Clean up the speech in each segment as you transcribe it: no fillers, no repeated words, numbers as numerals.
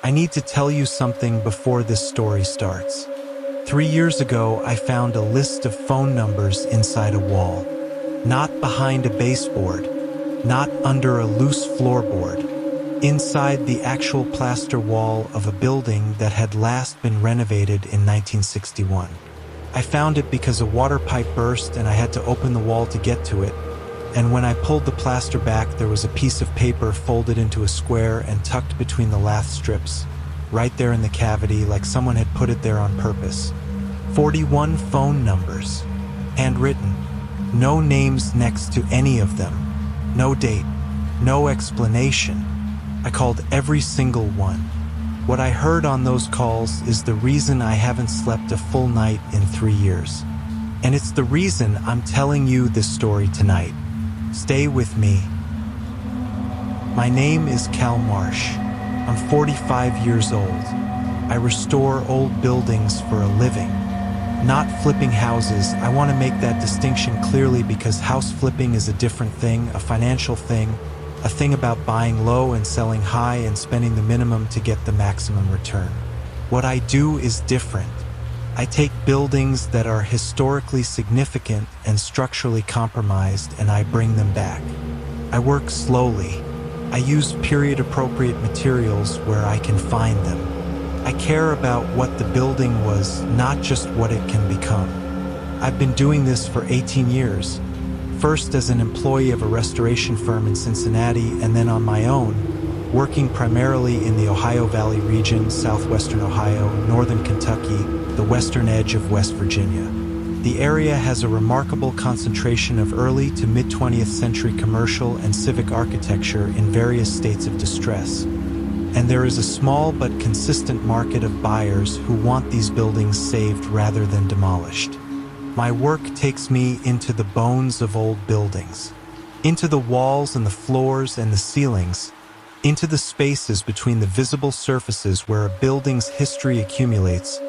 I need to tell you something before this story starts. 3 years ago, I found a list of phone numbers inside a wall. Not behind a baseboard, not under a loose floorboard. Inside the actual plaster wall of a building that had last been renovated in 1961. I found it because a water pipe burst and I had to open the wall to get to it, and when I pulled the plaster back, there was a piece of paper folded into a square and tucked between the lath strips, right there in the cavity, like someone had put it there on purpose. 41 phone numbers, handwritten, no names next to any of them, no date, no explanation. I called every single one. What I heard on those calls is the reason I haven't slept a full night in 3 years. And it's the reason I'm telling you this story tonight. Stay with me. My name is Cal Marsh. I'm 45 years old. I restore old buildings for a living. Not flipping houses. I want to make that distinction clearly because house flipping is a different thing, a financial thing, a thing about buying low and selling high and spending the minimum to get the maximum return. What I do is different. I take buildings that are historically significant and structurally compromised and I bring them back. I work slowly. I use period-appropriate materials where I can find them. I care about what the building was, not just what it can become. I've been doing this for 18 years. First as an employee of a restoration firm in Cincinnati and then on my own, working primarily in the Ohio Valley region, southwestern Ohio, northern Kentucky, the western edge of West Virginia. The area has a remarkable concentration of early to mid-20th century commercial and civic architecture in various states of distress. And there is a small but consistent market of buyers who want these buildings saved rather than demolished. My work takes me into the bones of old buildings, into the walls and the floors and the ceilings, into the spaces between the visible surfaces where a building's history accumulates.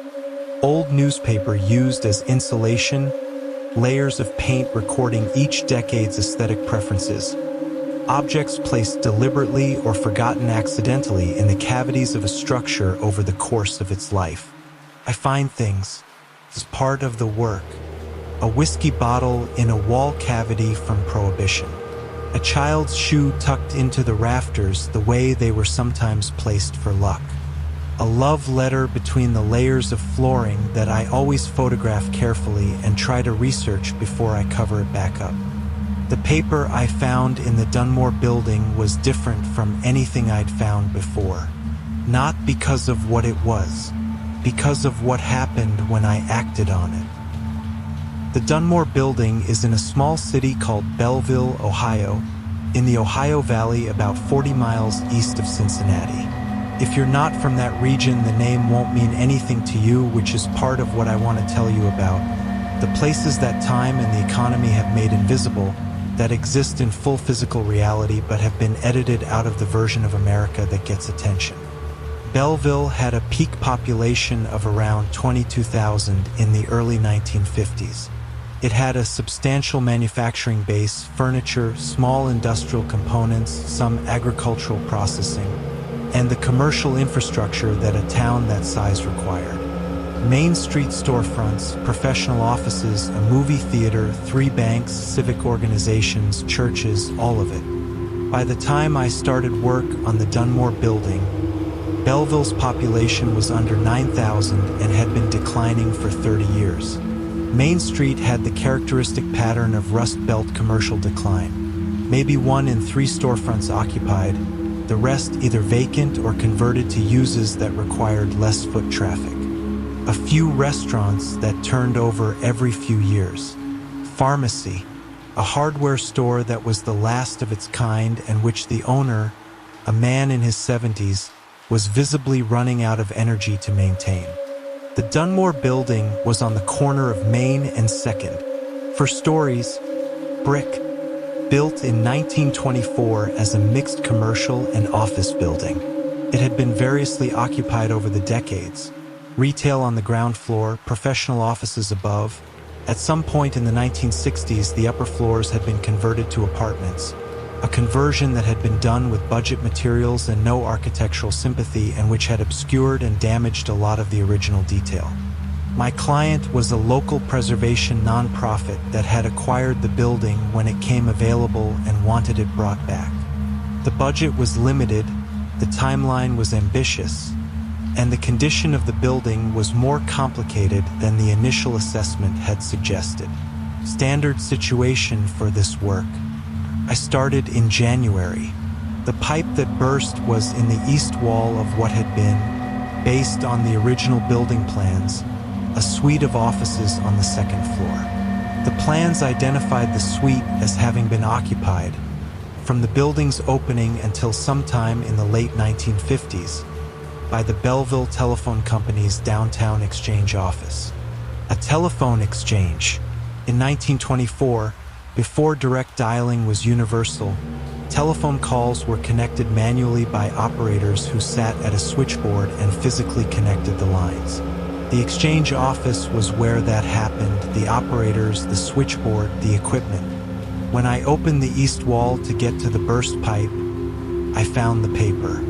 Old newspaper used as insulation, layers of paint recording each decade's aesthetic preferences, objects placed deliberately or forgotten accidentally in the cavities of a structure over the course of its life. I find things as part of the work. A whiskey bottle in a wall cavity from Prohibition. A child's shoe tucked into the rafters the way they were sometimes placed for luck. A love letter between the layers of flooring that I always photograph carefully and try to research before I cover it back up. The paper I found in the Dunmore Building was different from anything I'd found before. Not because of what it was, because of what happened when I acted on it. The Dunmore Building is in a small city called Belleville, Ohio, in the Ohio Valley about 40 miles east of Cincinnati. If you're not from that region, the name won't mean anything to you, which is part of what I want to tell you about. The places that time and the economy have made invisible, that exist in full physical reality but have been edited out of the version of America that gets attention. Belleville had a peak population of around 22,000 in the early 1950s. It had a substantial manufacturing base, furniture, small industrial components, some agricultural processing, and the commercial infrastructure that a town that size required. Main Street storefronts, professional offices, a movie theater, 3 banks, civic organizations, churches, all of it. By the time I started work on the Dunmore Building, Belleville's population was under 9,000 and had been declining for 30 years. Main Street had the characteristic pattern of Rust Belt commercial decline. Maybe 1 in 3 storefronts occupied, the rest either vacant or converted to uses that required less foot traffic. A few restaurants that turned over every few years. Pharmacy, a hardware store that was the last of its kind and which the owner, a man in his 70s, was visibly running out of energy to maintain. The Dunmore Building was on the corner of Main and 2nd. For stories, brick, built in 1924 as a mixed commercial and office building. It had been variously occupied over the decades. Retail on the ground floor, professional offices above. At some point in the 1960s, the upper floors had been converted to apartments. a conversion that had been done with budget materials and no architectural sympathy, and which had obscured and damaged a lot of the original detail. My client was a local preservation nonprofit that had acquired the building when it came available and wanted it brought back. The budget was limited, the timeline was ambitious, and the condition of the building was more complicated than the initial assessment had suggested. Standard situation for this work. I started in January. The pipe that burst was in the east wall of what had been, based on the original building plans, a suite of offices on the second floor. The plans identified the suite as having been occupied from the building's opening until sometime in the late 1950s by the Belleville Telephone Company's downtown exchange office. A telephone exchange. In 1924, before direct dialing was universal, telephone calls were connected manually by operators who sat at a switchboard and physically connected the lines. The exchange office was where that happened, the operators, the switchboard, the equipment. When I opened the east wall to get to the burst pipe, I found the paper.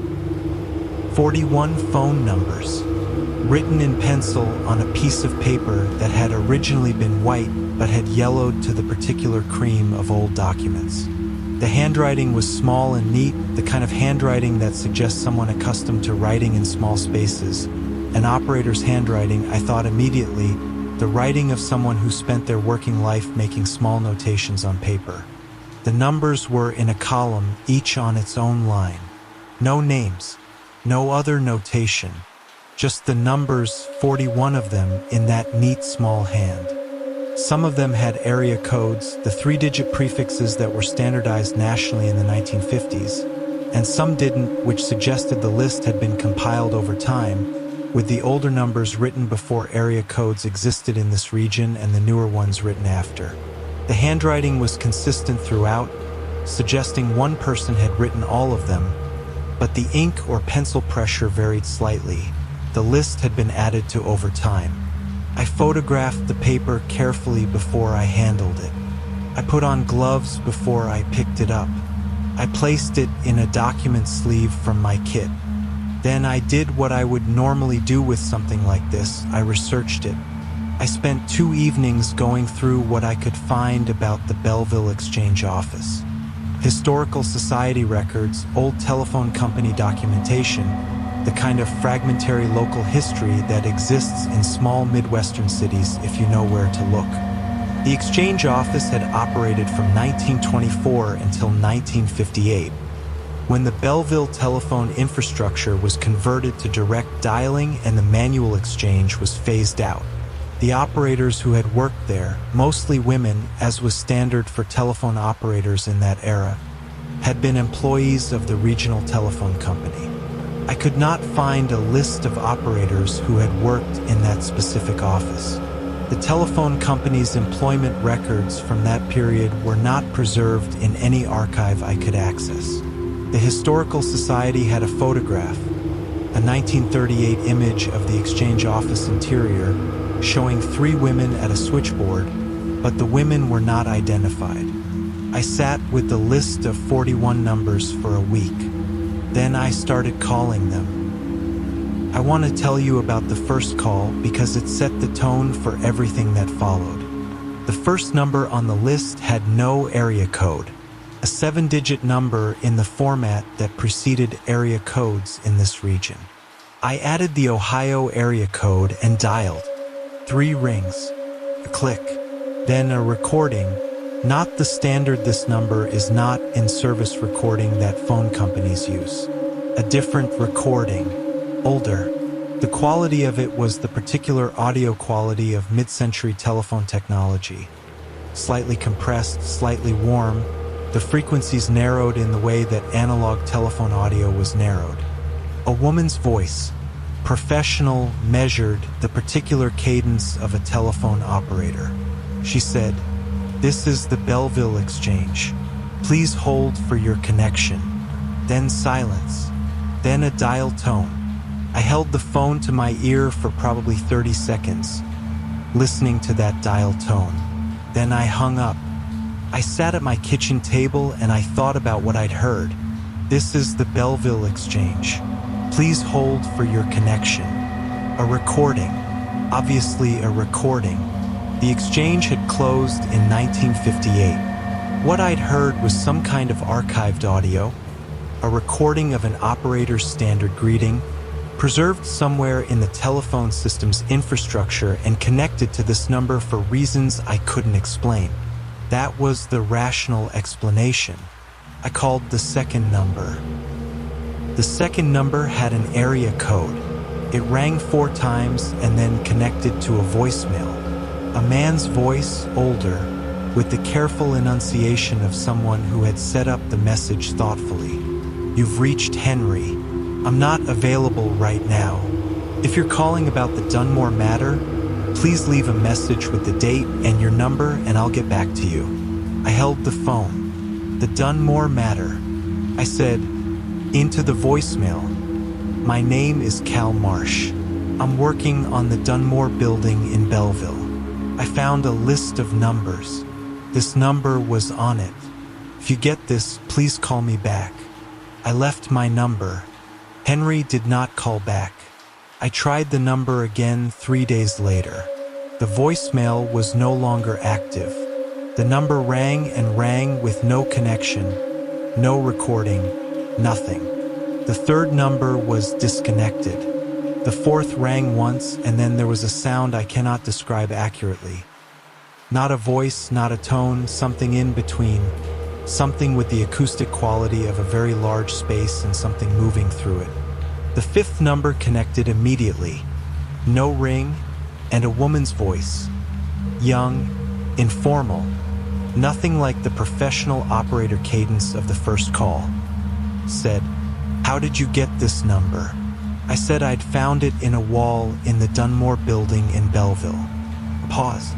41 phone numbers, written in pencil on a piece of paper that had originally been white but had yellowed to the particular cream of old documents. The handwriting was small and neat, the kind of handwriting that suggests someone accustomed to writing in small spaces. An operator's handwriting, I thought immediately, the writing of someone who spent their working life making small notations on paper. The numbers were in a column, each on its own line. No names, no other notation, just the numbers, 41 of them, in that neat small hand. Some of them had area codes, the 3-digit prefixes that were standardized nationally in the 1950s, and some didn't, which suggested the list had been compiled over time, with the older numbers written before area codes existed in this region and the newer ones written after. The handwriting was consistent throughout, suggesting one person had written all of them, but the ink or pencil pressure varied slightly. The list had been added to over time. I photographed the paper carefully before I handled it. I put on gloves before I picked it up. I placed it in a document sleeve from my kit. Then I did what I would normally do with something like this. I researched it. I spent 2 evenings going through what I could find about the Belleville Exchange office. Historical society records, old telephone company documentation, the kind of fragmentary local history that exists in small Midwestern cities if you know where to look. The exchange office had operated from 1924 until 1958, when the Belleville telephone infrastructure was converted to direct dialing and the manual exchange was phased out. The operators who had worked there, mostly women, as was standard for telephone operators in that era, had been employees of the regional telephone company. I could not find a list of operators who had worked in that specific office. The telephone company's employment records from that period were not preserved in any archive I could access. The Historical Society had a photograph, a 1938 image of the exchange office interior, showing 3 women at a switchboard, but the women were not identified. I sat with the list of 41 numbers for a week. Then I started calling them. I want to tell you about the first call because it set the tone for everything that followed. The first number on the list had no area code, a 7-digit number in the format that preceded area codes in this region. I added the Ohio area code and dialed. 3 rings, a click, then a recording. Not the standard. This number is not in service recording that phone companies use. A different recording, older. The quality of it was the particular audio quality of mid-century telephone technology. Slightly compressed, slightly warm, the frequencies narrowed in the way that analog telephone audio was narrowed. A woman's voice, professional, measured, the particular cadence of a telephone operator. She said, "This is the Belleville Exchange. Please hold for your connection." Then silence. Then a dial tone. I held the phone to my ear for probably 30 seconds, listening to that dial tone. Then I hung up. I sat at my kitchen table and I thought about what I'd heard. This is the Belleville Exchange. Please hold for your connection. A recording. Obviously a recording. The exchange had closed in 1958. What I'd heard was some kind of archived audio, a recording of an operator's standard greeting, preserved somewhere in the telephone system's infrastructure and connected to this number for reasons I couldn't explain. That was the rational explanation. I called the second number. The second number had an area code. It rang 4 times and then connected to a voicemail. A man's voice, older, with the careful enunciation of someone who had set up the message thoughtfully. You've reached Henry. I'm not available right now. If you're calling about the Dunmore matter, please leave a message with the date and your number and I'll get back to you. I held the phone. The Dunmore matter. I said, into the voicemail. My name is Cal Marsh. I'm working on the Dunmore Building in Belleville. I found a list of numbers. This number was on it. If you get this, please call me back. I left my number. Henry did not call back. I tried the number again 3 days later. The voicemail was no longer active. The number rang and rang with no connection, no recording, nothing. The third number was disconnected. The fourth rang once and then there was a sound I cannot describe accurately. Not a voice, not a tone, something in between. Something with the acoustic quality of a very large space and something moving through it. The fifth number connected immediately. No ring, and a woman's voice. Young, informal, nothing like the professional operator cadence of the first call. Said, "How did you get this number?" I said I'd found it in a wall in the Dunmore Building in Belleville. Pause.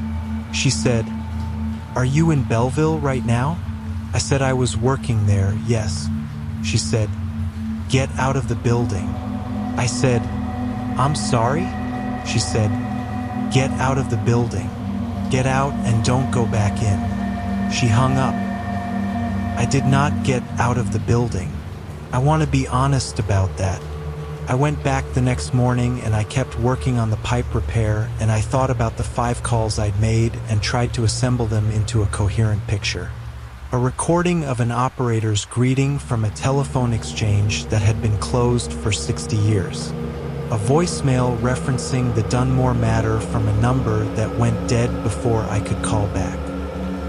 She said, "Are you in Belleville right now?" I said I was working there, yes. She said, "Get out of the building." I said, "I'm sorry?" She said, "Get out of the building. Get out and don't go back in." She hung up. I did not get out of the building. I want to be honest about that. I went back the next morning and I kept working on the pipe repair and I thought about the 5 calls I'd made and tried to assemble them into a coherent picture. A recording of an operator's greeting from a telephone exchange that had been closed for 60 years. A voicemail referencing the Dunmore matter from a number that went dead before I could call back.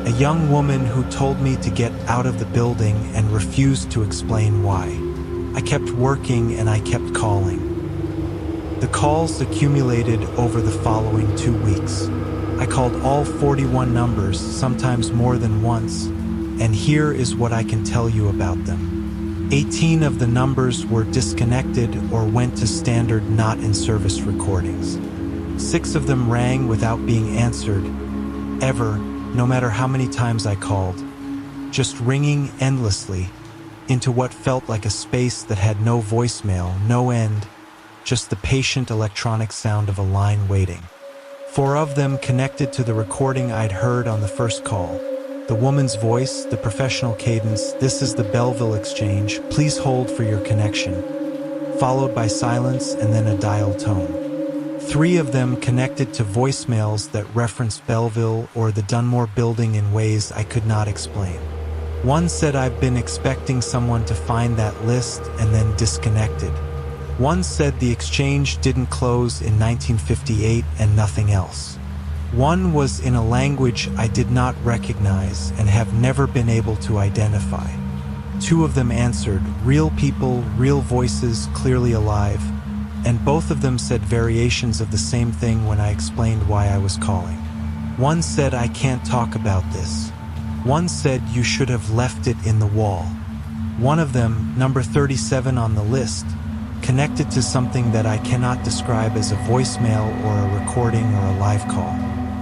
A young woman who told me to get out of the building and refused to explain why. I kept working and I kept calling. The calls accumulated over the following 2 weeks. I called all 41 numbers, sometimes more than once, and here is what I can tell you about them. 18 of the numbers were disconnected or went to standard not in service recordings. 6 of them rang without being answered, ever, no matter how many times I called, just ringing endlessly into what felt like a space that had no voicemail, no end, just the patient electronic sound of a line waiting. 4 of them connected to the recording I'd heard on the first call. The woman's voice, the professional cadence, "This is the Belleville Exchange, please hold for your connection," followed by silence and then a dial tone. 3 of them connected to voicemails that referenced Belleville or the Dunmore Building in ways I could not explain. 1 said I've been expecting someone to find that list and then disconnected. 1 said the exchange didn't close in 1958 and nothing else. 1 was in a language I did not recognize and have never been able to identify. 2 of them answered, real people, real voices, clearly alive, and both of them said variations of the same thing when I explained why I was calling. 1 said I can't talk about this. 1 said you should have left it in the wall. One of them, number 37 on the list, connected to something that I cannot describe as a voicemail or a recording or a live call.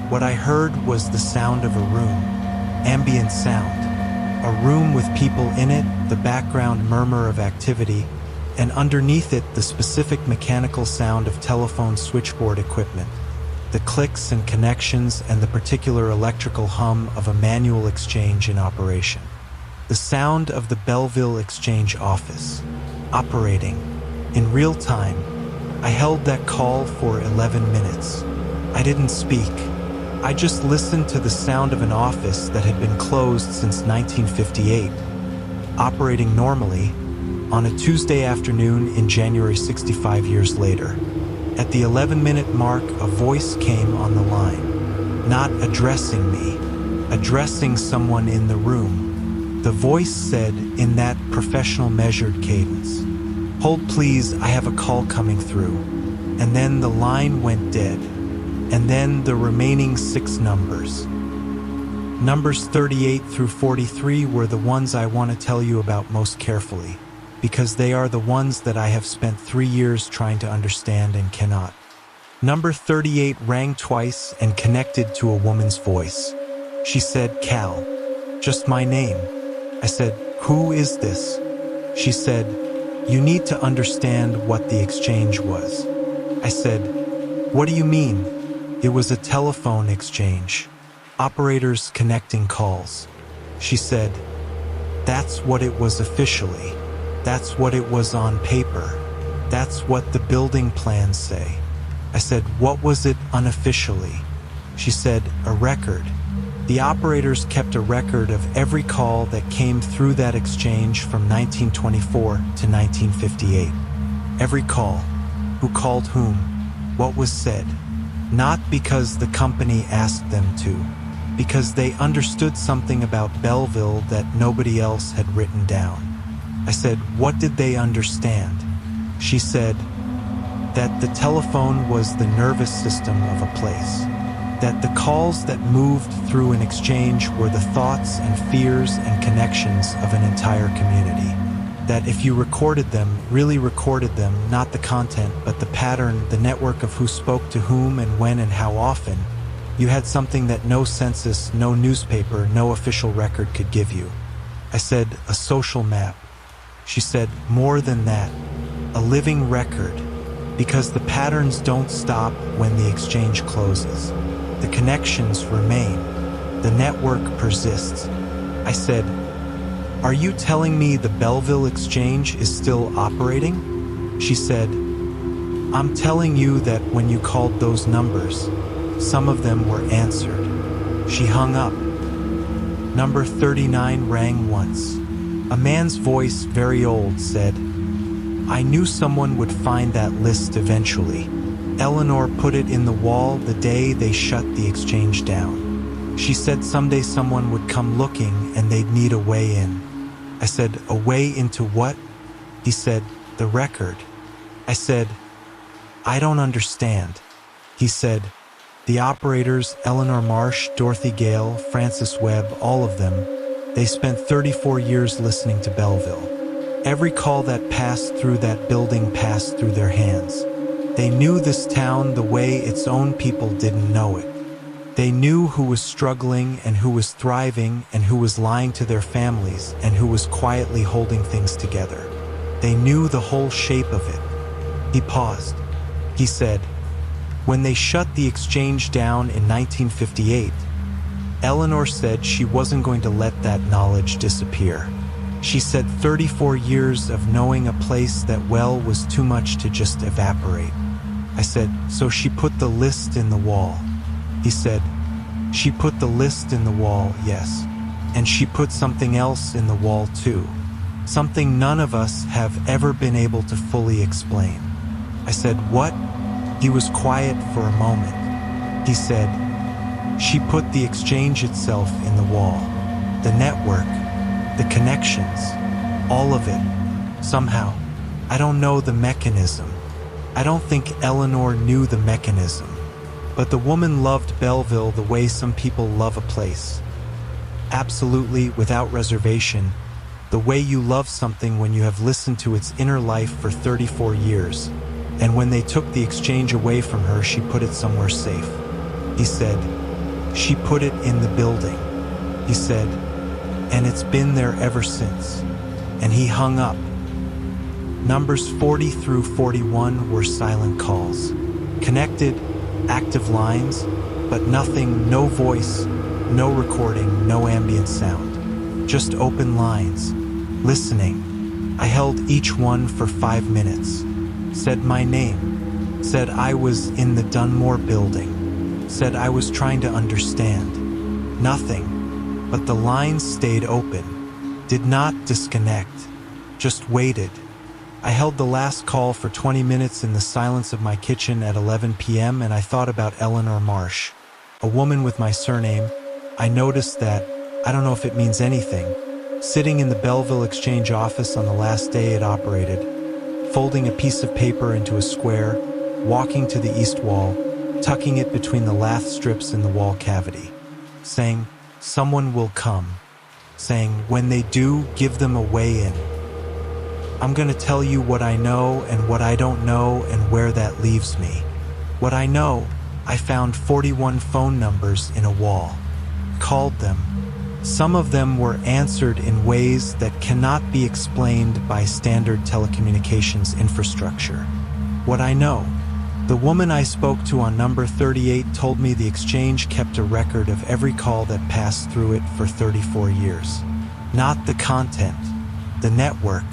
What I heard was the sound of a room, ambient sound, a room with people in it, the background murmur of activity, and underneath it the specific mechanical sound of telephone switchboard equipment. the clicks and connections and the particular electrical hum of a manual exchange in operation. The sound of the Belleville Exchange office, operating. In real time, I held that call for 11 minutes. I didn't speak. I just listened to the sound of an office that had been closed since 1958, operating normally on a Tuesday afternoon in January 65 years later. At the 11-minute mark, a voice came on the line, not addressing me, addressing someone in the room. The voice said in that professional measured cadence, "Hold please, I have a call coming through." And then the line went dead. And then the remaining 6 numbers. Numbers 38 through 43 were the ones I want to tell you about most carefully, because they are the ones that I have spent 3 years trying to understand and cannot. Number 38 rang twice and connected to a woman's voice. She said, "Cal." Just my name. I said, "Who is this?" She said, "You need to understand what the exchange was." I said, "What do you mean?" It was a telephone exchange. Operators connecting calls. She said, "That's what it was officially. That's what it was on paper. That's what the building plans say." I said, "What was it unofficially?" She said, "A record." The operators kept a record of every call that came through that exchange from 1924 to 1958. Every call. Who called whom? What was said. Not because the company asked them to, because they understood something about Belleville that nobody else had written down. I said, "What did they understand?" She said that the telephone was the nervous system of a place, that the calls that moved through an exchange were the thoughts and fears and connections of an entire community. That if you recorded them, really recorded them, not the content, but the pattern, the network of who spoke to whom and when and how often, you had something that no census, no newspaper, no official record could give you. I said, "A social map." She said, "More than that, a living record, because the patterns don't stop when the exchange closes. The connections remain. The network persists." I said, "Are you telling me the Belleville Exchange is still operating?" She said, "I'm telling you that when you called those numbers, some of them were answered." She hung up. Number 39 rang once. A man's voice, very old, said, "I knew someone would find that list eventually. Eleanor put it in the wall the day they shut the exchange down. She said someday someone would come looking and they'd need a way in." I said, "A way into what?" He said, "The record." I said, "I don't understand." He said, "The operators, Eleanor Marsh, Dorothy Gale, Francis Webb, all of them, they spent 34 years listening to Belleville. Every call that passed through that building passed through their hands. They knew this town the way its own people didn't know it. They knew who was struggling and who was thriving and who was lying to their families and who was quietly holding things together. They knew the whole shape of it." He paused. He said, "When they shut the exchange down in 1958, Eleanor said she wasn't going to let that knowledge disappear. She said 34 years of knowing a place that well was too much to just evaporate." I said, "So she put the list in the wall?" He said, "She put the list in the wall, yes. And she put something else in the wall too. Something none of us have ever been able to fully explain." I said, "What?" He was quiet for a moment. He said, "She put the exchange itself in the wall. The network, the connections, all of it. Somehow. I don't know the mechanism. I don't think Eleanor knew the mechanism. But the woman loved Belleville the way some people love a place. Absolutely, without reservation, the way you love something when you have listened to its inner life for 34 years, and when they took the exchange away from her, she put it somewhere safe." He said, "She put it in the building." He said, "And it's been there ever since." And he hung up. Numbers 40 through 41 were silent calls. Connected, active lines, but nothing, no voice, no recording, no ambient sound. Just open lines. Listening. I held each one for 5 minutes. Said my name. Said I was in the Dunmore Building. Said I was trying to understand. Nothing. But the lines stayed open. Did not disconnect. Just waited. I held the last call for 20 minutes in the silence of my kitchen at 11 p.m. and I thought about Eleanor Marsh, a woman with my surname. I noticed that, I don't know if it means anything, sitting in the Belleville Exchange office on the last day it operated, folding a piece of paper into a square, walking to the east wall, tucking it between the lath strips in the wall cavity, saying, "Someone will come," saying, "When they do, give them a way in." I'm going to tell you what I know and what I don't know and where that leaves me. What I know, I found 41 phone numbers in a wall. Called them. Some of them were answered in ways that cannot be explained by standard telecommunications infrastructure. What I know, the woman I spoke to on number 38 told me the exchange kept a record of every call that passed through it for 34 years. Not the content, the network,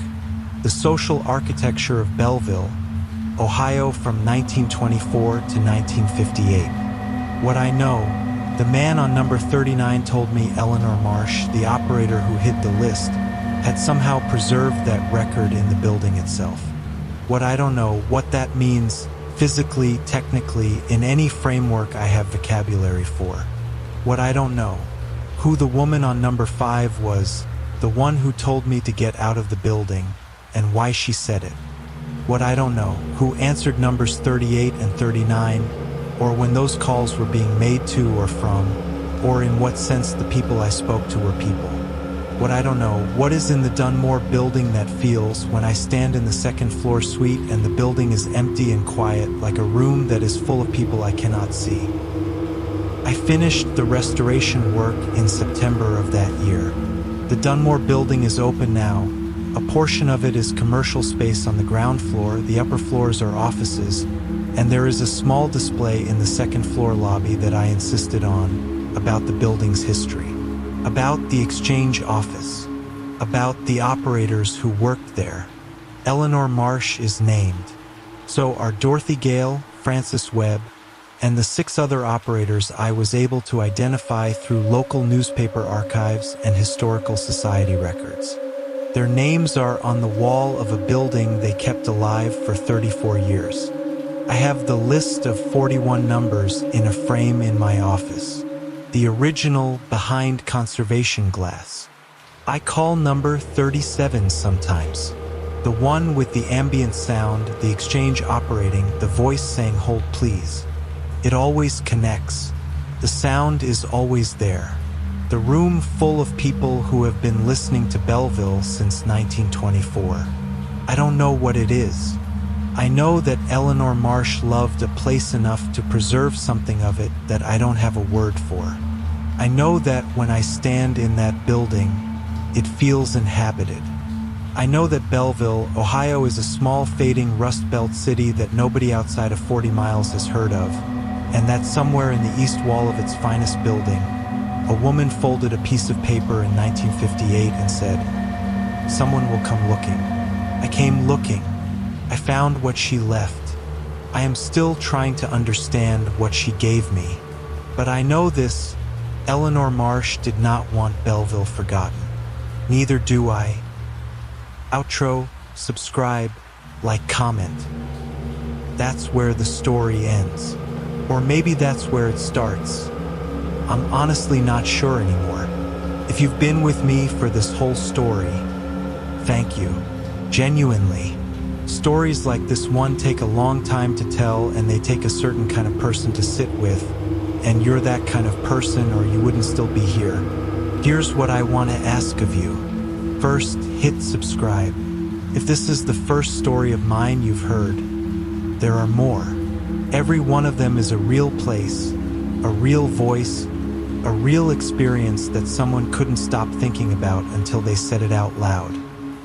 the social architecture of Belleville, Ohio from 1924 to 1958. What I know, the man on number 39 told me Eleanor Marsh, the operator who hid the list, had somehow preserved that record in the building itself. What I don't know, what that means physically, technically, in any framework I have vocabulary for. What I don't know, who the woman on number 5 was, the one who told me to get out of the building, and why she said it. What I don't know, who answered numbers 38 and 39, or when those calls were being made to or from, or in what sense the people I spoke to were people. What I don't know, what is in the Dunmore Building that feels when I stand in the second floor suite and the building is empty and quiet, like a room that is full of people I cannot see. I finished the restoration work in September of that year. The Dunmore Building is open now. A portion of it is commercial space on the ground floor, the upper floors are offices, and there is a small display in the second floor lobby that I insisted on about the building's history, about the exchange office, about the operators who worked there. Eleanor Marsh is named. So are Dorothy Gale, Francis Webb, and the 6 other operators I was able to identify through local newspaper archives and historical society records. Their names are on the wall of a building they kept alive for 34 years. I have the list of 41 numbers in a frame in my office. The original behind conservation glass. I call number 37 sometimes. The one with the ambient sound, the exchange operating, the voice saying "hold please." It always connects. The sound is always there. The room full of people who have been listening to Belleville since 1924. I don't know what it is. I know that Eleanor Marsh loved a place enough to preserve something of it that I don't have a word for. I know that when I stand in that building, it feels inhabited. I know that Belleville, Ohio is a small fading Rust Belt city that nobody outside of 40 miles has heard of, and that somewhere in the east wall of its finest building, a woman folded a piece of paper in 1958 and said, "Someone will come looking." I came looking. I found what she left. I am still trying to understand what she gave me. But I know this, Eleanor Marsh did not want Belleville forgotten. Neither do I. Outro, subscribe, like, comment. That's where the story ends. Or maybe that's where it starts. I'm honestly not sure anymore. If you've been with me for this whole story, thank you. Genuinely. Stories like this one take a long time to tell, and they take a certain kind of person to sit with, and you're that kind of person or you wouldn't still be here. Here's what I want to ask of you. First, hit subscribe. If this is the first story of mine you've heard, there are more. Every one of them is a real place, a real voice, a real experience that someone couldn't stop thinking about until they said it out loud.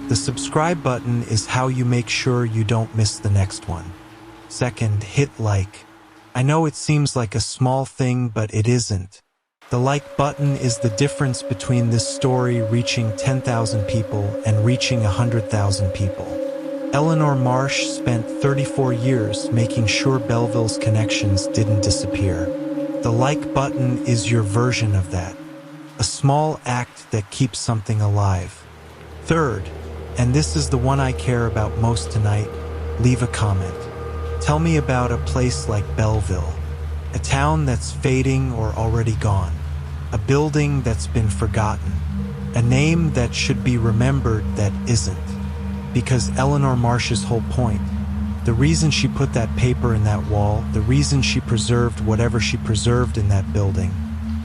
The subscribe button is how you make sure you don't miss the next one. Second, hit like. I know it seems like a small thing, but it isn't. The like button is the difference between this story reaching 10,000 people and reaching 100,000 people. Eleanor Marsh spent 34 years making sure Belleville's connections didn't disappear. The like button is your version of that. A small act that keeps something alive. Third, and this is the one I care about most tonight, leave a comment. Tell me about a place like Belleville, a town that's fading or already gone, a building that's been forgotten, a name that should be remembered that isn't. Because Eleanor Marsh's whole point, the reason she put that paper in that wall, the reason she preserved whatever she preserved in that building,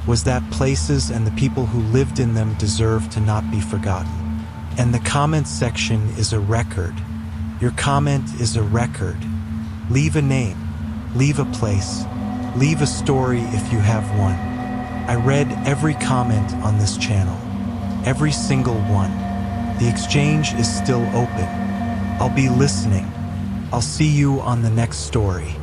was that places and the people who lived in them deserve to not be forgotten. And the comments section is a record. Your comment is a record. Leave a name, leave a place, leave a story if you have one. I read every comment on this channel, every single one. The exchange is still open. I'll be listening. I'll see you on the next story.